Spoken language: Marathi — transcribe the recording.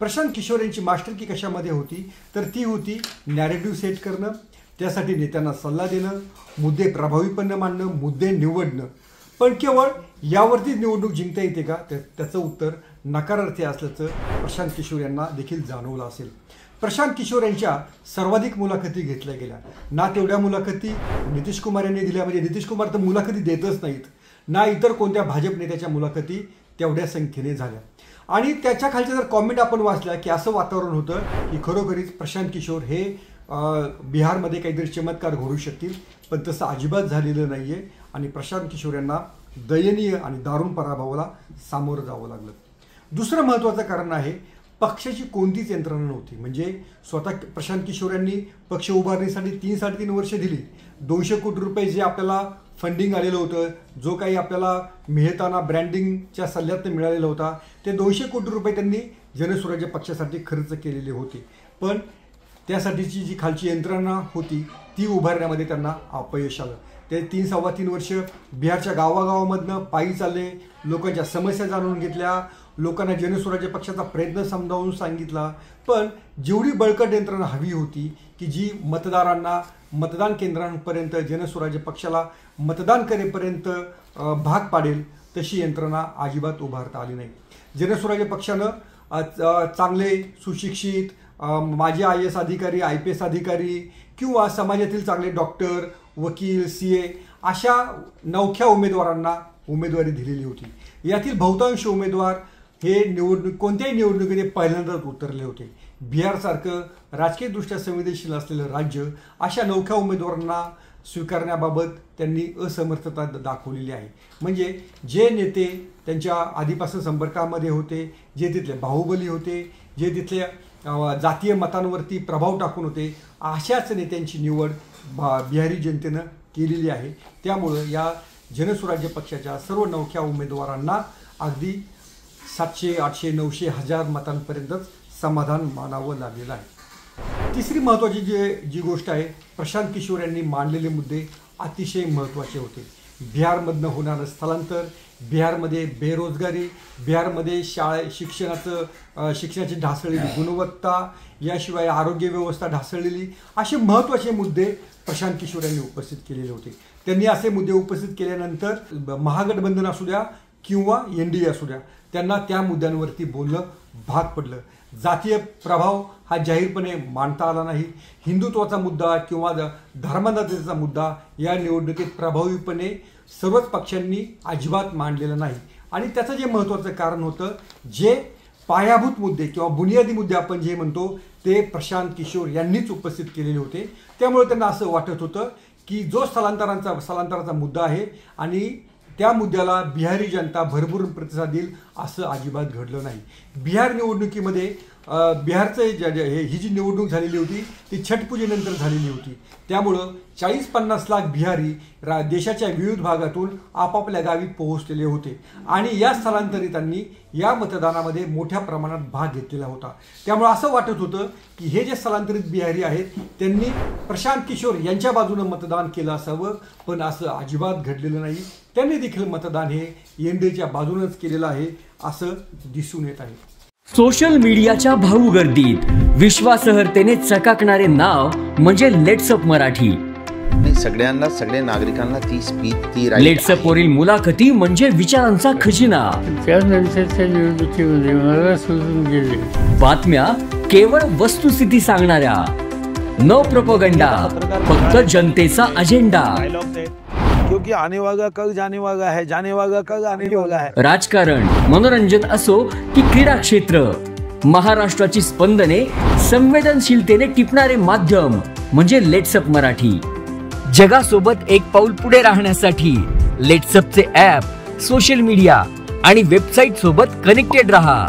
प्रशांत किशोर यांची मास्टरकी कशामध्ये होती तर ती होती नॅरेटिव्ह सेट करणं, त्यासाठी नेत्यांना सल्ला देणं, मुद्दे प्रभावीपणे मांडणं, मुद्दे निवडणं. पण केवळ यावरतीच निवडणूक जिंकता येते का त्याचं उत्तर नकारार्थी असल्याचं प्रशांत किशोर यांना देखील जाणवलं असेल. प्रशांत किशोर यांच्या सर्वाधिक मुलाखती घेतल्या गेल्या ना, तेवढ्या मुलाखती नितीश कुमार यांनी दिल्या. म्हणजे नितीश कुमार तर मुलाखती देतच नाहीत ना, इतर कोणत्या भाजप नेत्याच्या मुलाखती तेवढ्या संख्येने झाल्या. आणि त्याच्या खालच्या जर कॉमेंट आपण वाचल्या की असं वातावरण होतं की खरोखरीच प्रशांत किशोर हे बिहारमध्ये काहीतरी चमत्कार घडू शकतील, पण तसं अजिबात झालेलं नाही आहे. आणि प्रशांत किशोर यांना दयनीय आणि दारुण पराभवाला सामोरं जावं लागलं. दुसरं महत्त्वाचं कारण आहे, पक्षाची कोणतीच यंत्रणा नव्हती. म्हणजे स्वतः प्रशांत किशोर यांनी पक्ष उभारणीसाठी 3-3.5 वर्ष दिली. 200 कोटी रुपये जे आपल्याला फंडिंग आलेलं होतं, जो काही आपल्याला मेहताना ब्रँडिंगच्या सल्ल्यातनं मिळालेला होता, ते 200 कोटी रुपये त्यांनी जनस्वराज्य पक्षासाठी खर्च केलेले होते. पण त्यासाठीची जी खालची यंत्रणा होती ती उभारण्यामध्ये त्यांना अपयश आलं. ते 3-3.25 वर्ष बिहारच्या गावागावामधनं पायी चालले, लोकांच्या समस्या जाणून घेतल्या, लोकांना जनस्वराज्य पक्षाचा प्रयत्न समजावून सांगितला. पण जेवढी बळकट यंत्रणा हवी होती की जी मतदारांना मतदान केंद्रांपर्यंत जनस्वराज्य पक्षाला मतदान करेपर्यंत भाग पाडेल, तशी यंत्रणा अजिबात उभारता आली नाही. जनस्वराज्य पक्षानं चांगले सुशिक्षित माजी IAS अधिकारी, IPS अधिकारी किंवा समाजातील चांगले डॉक्टर, वकील, CA अशा नवख्या उमेदवारांना उमेदवारी दिलेली होती. यातील बहुतांश उमेदवार हे कोणत्याही निवडणुकीने पहिल्यांदाच उतरले होते. बिहारसारखं राजकीयदृष्ट्या संवेदनशील असलेलं राज्य अशा नवख्या उमेदवारांना स्वीकारण्याबाबत त्यांनी असमर्थता दाखवलेली आहे. म्हणजे जे नेते त्यांच्या आधीपासून संपर्कामध्ये होते, जे तिथले बाहुबली होते, जे तिथल्या जातीय मतांवरती प्रभाव टाकून होते, अशाच नेत्यांची निवड बिहारी जनतेनं केलेली आहे. त्यामुळं या जनस्वराज्य पक्षाच्या सर्व नवख्या उमेदवारांना अगदी 700, 800, 900, 1000 मतांपर्यंतच समाधान मानावं लागलेलं आहे. तिसरी महत्त्वाची जी गोष्ट आहे, प्रशांत किशोर यांनी मांडलेले मुद्दे अतिशय महत्त्वाचे होते. बिहारमधनं होणारं स्थलांतर, बिहारमध्ये बेरोजगारी, बिहारमध्ये शिक्षणाची ढासळलेली गुणवत्ता, याशिवाय आरोग्य व्यवस्था ढासळलेली, असे महत्त्वाचे मुद्दे प्रशांत किशोर यांनी उपस्थित केलेले होते. त्यांनी असे मुद्दे उपस्थित केल्यानंतर महागठबंधन असू द्या किंवा NDA असू द्या, त्यांना त्या मुद्द्यांवरती बोलणं भाग पडलं. जातीय प्रभाव हा जाहीरपणे मांडता आला नाही. हिंदुत्वाचा मुद्दा किंवा धर्मांधतेचा मुद्दा या निवडणुकीत प्रभावीपणे सर्वच पक्षांनी अजिबात मांडलेला नाही. आणि त्याचं जे महत्त्वाचं कारण होतं, जे पायाभूत मुद्दे किंवा बुनियादी मुद्दे आपण जे म्हणतो ते प्रशांत किशोर यांनीच उपस्थित केलेले होते. त्यामुळे त्यांना असं वाटत होतं की जो स्थलांतराचा मुद्दा आहे आणि त्या मुद्द्याला बिहारी जनता भरभरून प्रतिसाद देईल, असं अजिबात घडलं नाही. बिहार निवडणुकीमध्ये बिहारचं ही जी निवडणूक झालेली होती ती छटपूजेनंतर झालेली होती. त्यामुळं 40-50 लाख बिहारी देशाच्या विविध भागातून आपापल्या गावी पोहोचलेले होते आणि या स्थलांतरितांनी या मतदानामध्ये मोठ्या प्रमाणात भाग घेतलेला होता. त्यामुळे असं वाटत होतं की हे जे स्थलांतरित बिहारी आहेत त्यांनी प्रशांत किशोर यांच्या बाजूनं मतदान केलं असावं, पण असं अजिबात घडलेलं नाही. त्यांनी देखील मतदान हे NDAच्या बाजूनच केलेलं आहे असं दिसून येत आहे. सोशल मीडियाच्या भाऊ गर्दीत विश्वासार्हतेने चकाकणारे नाव म्हणजे लेट्सअप मराठी. सगळ्या नागरिकांना ती स्पीच लेट्सअप वरील मुलाखती म्हणजे विचारांचा खजिना. त्यानंतरच्या निवडणुकीमध्ये मला सोडून गेले. बातम्या केवळ वस्तुस्थिती सांगणाऱ्या, न प्रोपगंडा, फक्त जनतेचा अजेंडा. क्योंकि आने वाला कल जाने वाला है, जाने वाला कल आने वाला है. राजकारण, मनोरंजन असो की क्रीडा क्षेत्र, महाराष्ट्राची स्पंदने संवेदनशीलतेने टिपणारे माध्यम म्हणजे लेट्सअप मराठी. जगासोबत एक पाऊल पुढे राहण्यासाठी लेट्सअपचे ॲप, सोशल मीडिया आणि वेबसाईट सोबत कनेक्टेड रहा.